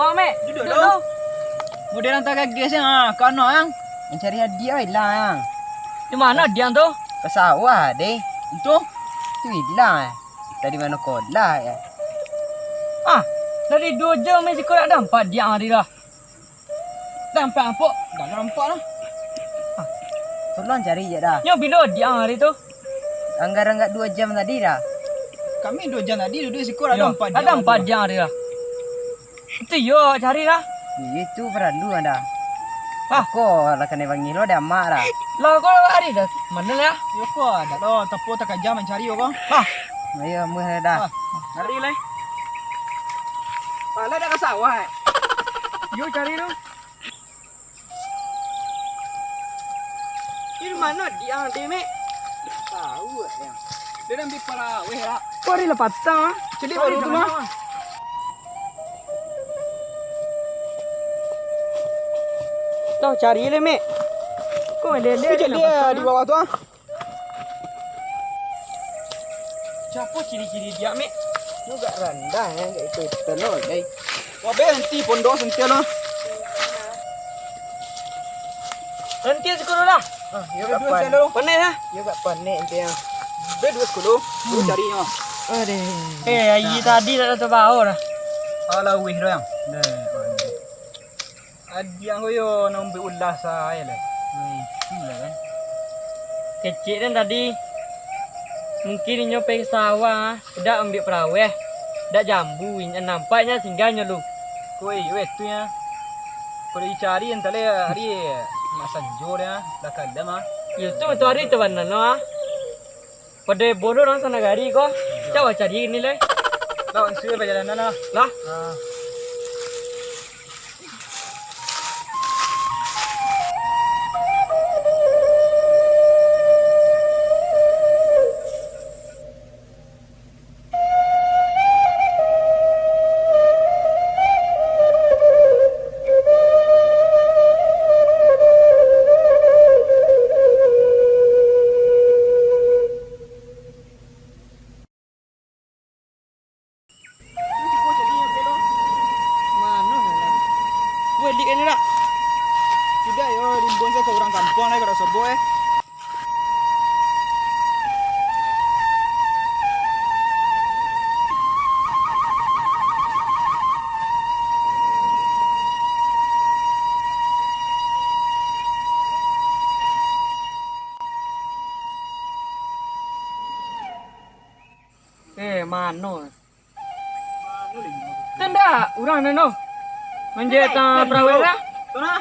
Mak, Mek. Duduk Duduk dulu. dulu. Model hantar gagas yang kau nak yang mencari hadiah hilang yang. Di mana dia tu? Ke sawah deh. Untuk tu hilang. Dari mana kau lah ya? Ah, dari 2 jam masih kau tak dapat dia hari lah. Dapat apa? Dah nampak lah. Tolong cari je dah. Yang bila dia hari tu? Anggaran enggak 2 jam tadi dah. Kami 2 jam tadi duduk si kau Ya, ada 4 jam. ada 4 jam hari lah. Itu yo cari lah. Itu perlu ada. Ah. Kau lah kena panggil lo dah mak dah. Lah kau hari dah. Mana lah? Yo kau ada lo tepu tak jam mencari yo kau. Ah, Ayo meh dah. cari lah. Pala dah ke sawah. Yo cari tu. Di mana dia hari Mek? Tahu ya. Dia dah ambil para weh lah. Kau hari lah patang. Jadi baru tu mah. Tahu cari le Mek. Kau ada Dia di bawah tu ah. Siapa ciri-ciri dia Mek? Juga rendah ya itu telur deh. Wah be nanti pondok sentil lah. Nanti sekolah lah. Ah, yo Dua kapan? sentil dulu. Panen lah. Yo kat panik dia. Be 2 sekulu. Baru cari yo. Aduh. Ayi tadi dah terbau dah. Ala weh dah yang. Adiang ko yo nang biulah sa ay le. Gila kan. Kecil kan tadi. Mungkin inyo pergi sawah, dah ambil peraweh. Dah jambu, nampaknya singgahnya lu. Koi weh tu ya. Kalau dicari entale hari masa jor ya. Dah kada mah. Itu betul hari tu mana no ah. Pada bodoh orang sana gari ko. Coba cari ini le. Lawan suwe perjalanan lah. Lah. Mana lah. Gue lik ini dah. Tidak yo rimbun saya ke orang kampung lah kalau sobo eh. Mano. Tanda, orang nano. Menjata perawira. Tuna.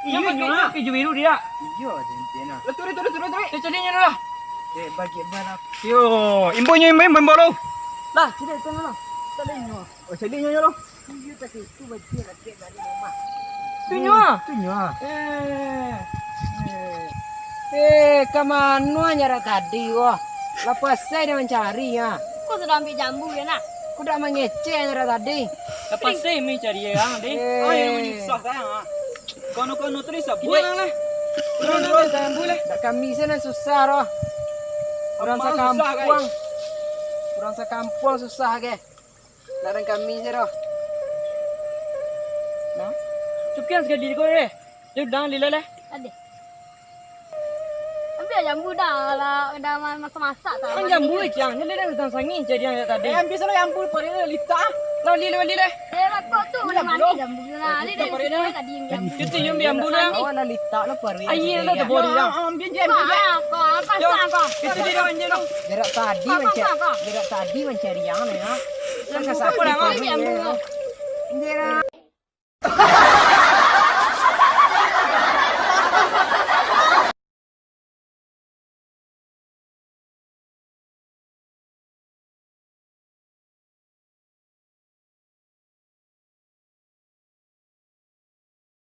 Yang pakai keju biru dia. Yo jentena. Leturi. Dia carinya dulu lah. Bagi barang. Yo, imbonya imbo lo. Lah, tidak itu dulu. Tadinyo. Oh, sedinya yo lo. Yo tak itu bagi rakyat dari rumah. Tunyo ah. Tunyo ah. Kemana nyara tadi wah? Lepas saya dah mencari ya. Kau sudah ambil jambu ya nak? Aku dah mengecek nyara tadi. Lepas saya mencari yang deh. Ah, yang menyusah saya ah. Kono tulis apa? Pulang lah. Pulang jangan boleh. Tak kami sana susah roh. Orang Susah, sekampung. Orang sekampung susah ke. Larang kami je roh. Nah. Cukian sekali kau deh. Dia dah lila lah. Ada. Ambil jambu dah masak-masak tak? Kan jambu yang ni dah datang sangi jadi yang tadi. Ambil sana yang pul pare lita. Lah lila. Kau tu boleh mandi jambu lah. Ni dari sekolah tadi yang jambu. Kita yang jambu lah. Awak nak litak lah pari. Air lah tu bodi yang. Ambil je. Kau pasang kau. Kita tidak anjir lah. Gerak tadi mencari. Gerak tadi mencari yang ni ha. Jambu. Kau ambil jambu. Jera.